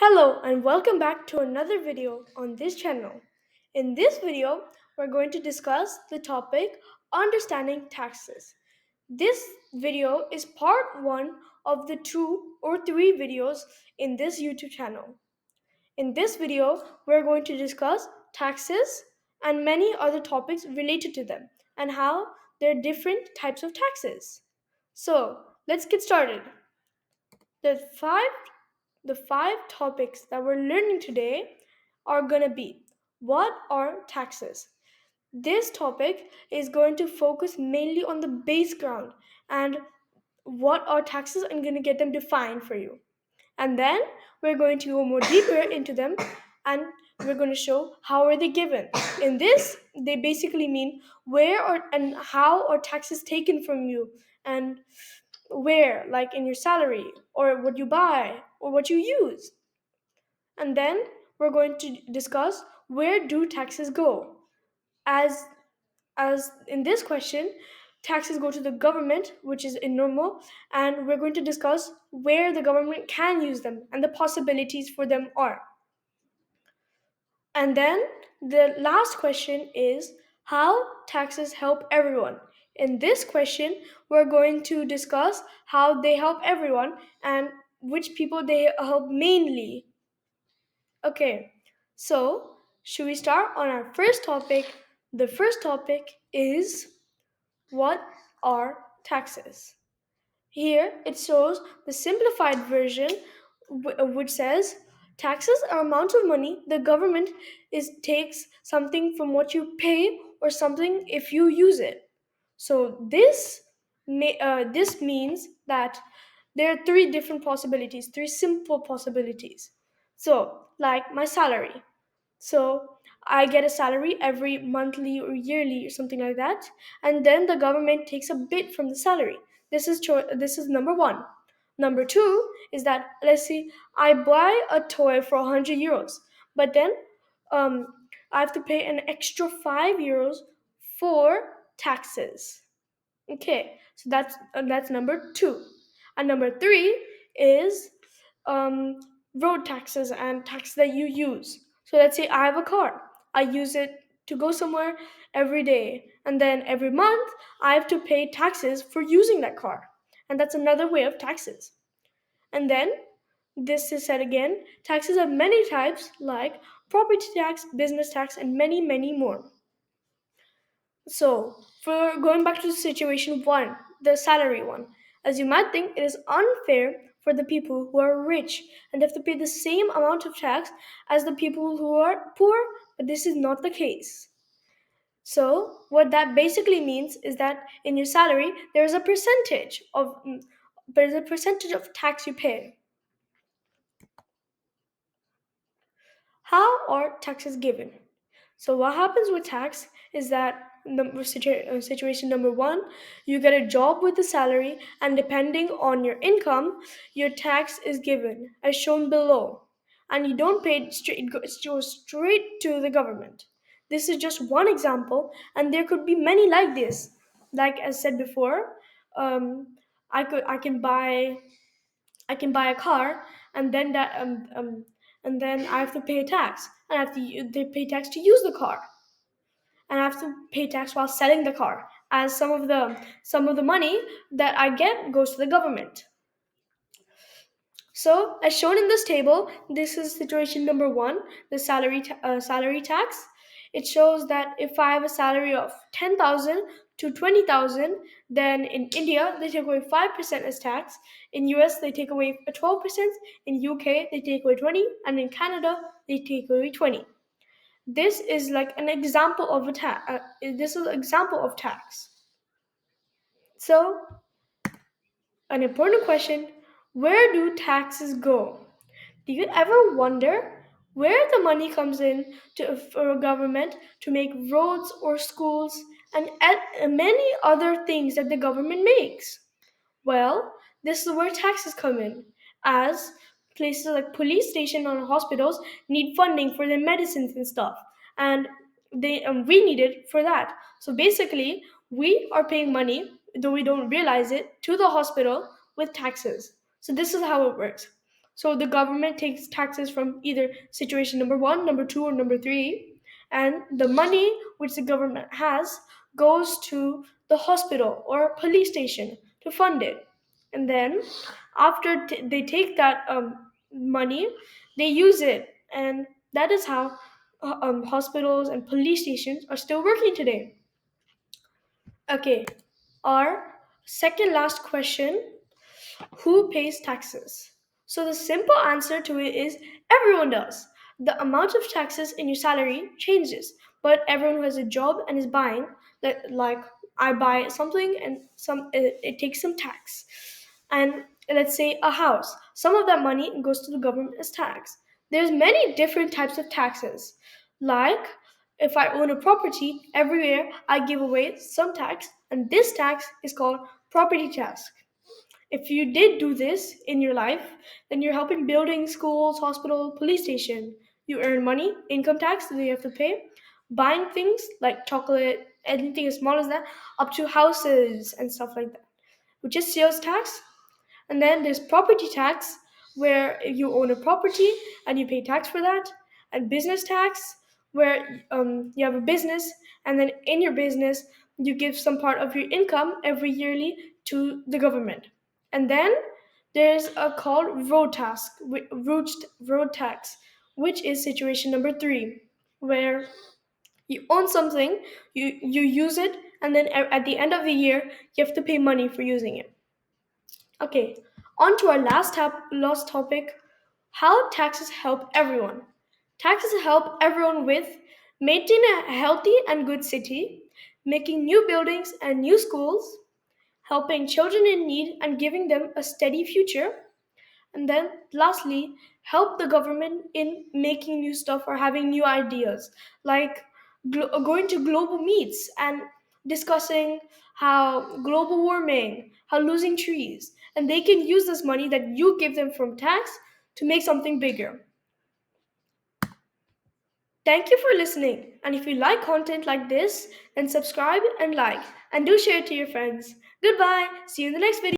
Hello and welcome back to another video on this channel. In this video, we're going to discuss the topic understanding taxes. This video is part 1 of the 2 or 3 videos in this YouTube channel. In this video, we're going to discuss taxes and many other topics related to them and how there are different types of taxes. So, let's get started. The five the five topics that we're learning today are going to be: what are taxes? This topic is going to focus mainly on the base ground and what are taxes. I'm going to get them defined for you. And then we're going to go more deeper into them and we're going to show how are they given. In this, they basically mean where or and how are taxes taken from you and where, like in your salary or what you buy or what you use. And then we're going to discuss where do taxes go. As as in this question, taxes go to the government, which is in normal, and we're going to discuss where the government can use them and the possibilities for them are. And then the last question is how taxes help everyone. In this question, we're going to discuss how they help everyone and which people they help mainly. Okay, so should we start on our first topic? The first topic is what are taxes? Here it shows the simplified version, which says taxes are amount of money the government is takes something from what you pay or something if you use it. So this means that there are three different possibilities, three simple possibilities. So, like my salary. So I get a salary every monthly or yearly or something like that, and then the government takes a bit from the salary. This is number one. Number two is that, let's see, I buy a toy for 100 euros, but then um, I have to pay an extra 5 euros for taxes. Okay, so that's number two. And number three is um, road taxes and taxes that you use. So let's say I have a car. I use it to go somewhere every day, and then every month I have to pay taxes for using that car. And that's another way of taxes. And then this is said again, taxes have many types like property tax, business tax, and many, many more. So, for going back to situation one, the salary one, as you might think, it is unfair for the people who are rich and have to pay the same amount of tax as the people who are poor, but this is not the case. So, what that basically means is that in your salary, there's a percentage of tax you pay. How are taxes given? So what happens with tax is that situation number one, you get a job with a salary, and depending on your income, your tax is given as shown below, and you don't pay it straight. It goes straight to the government. This is just one example, and there could be many like this. Like as said before, um, I can buy a car, and then and then I have to pay tax, and they pay tax to use the car, and I have to pay tax while selling the car, as some of the money that I get goes to the government. So, as shown in this table, this is situation number one, the salary tax. It shows that if I have a salary of 10,000 to 20,000, then in India they take away 5% as tax. In US they take away 12%. In UK they take away 20, and in Canada they take away 20. This is like an example of a tax. This is an example of tax. So, an important question: where do taxes go? Do you ever wonder where the money comes in for a government to make roads or schools and many other things that the government makes? Well, this is where taxes come in, as places like police station or hospitals need funding for their medicines and stuff, and we need it for that. So basically, we are paying money, though we don't realize it, to the hospital with taxes. So this is how it works. So the government takes taxes from either situation number one, number two, or number three, and the money which the government has goes to the hospital or police station to fund it. And then after they take that money, they use it, and that is how hospitals and police stations are still working today. Okay, our second last question: who pays taxes? So the simple answer to it is everyone does. The amount of taxes in your salary changes, but everyone who has a job and is buying, like I buy something and it takes some tax. And let's say a house, some of that money goes to the government as tax. There's many different types of taxes. Like if I own a property, every year I give away some tax, and this tax is called property tax. If you did do this in your life, then you're helping building schools, hospital, police station. You earn money, income tax that you have to pay. Buying things like chocolate, anything as small as that, up to houses and stuff like that, which is sales tax. And then there's property tax, where you own a property and you pay tax for that. And business tax, where you have a business, and then in your business, you give some part of your income every yearly to the government. And then there's a called road tax, which is situation number three, where you own something, you use it, and then at the end of the year, you have to pay money for using it. Okay, on to our last topic: how taxes help everyone. Taxes help everyone with maintaining a healthy and good city, making new buildings and new schools, helping children in need and giving them a steady future, and then lastly, help the government in making new stuff or having new ideas, like going to global meets and discussing how global warming, how losing trees, and they can use this money that you give them from tax to make something bigger. Thank you for listening. And if you like content like this, then subscribe and like, and do share it to your friends. Goodbye. See you in the next video.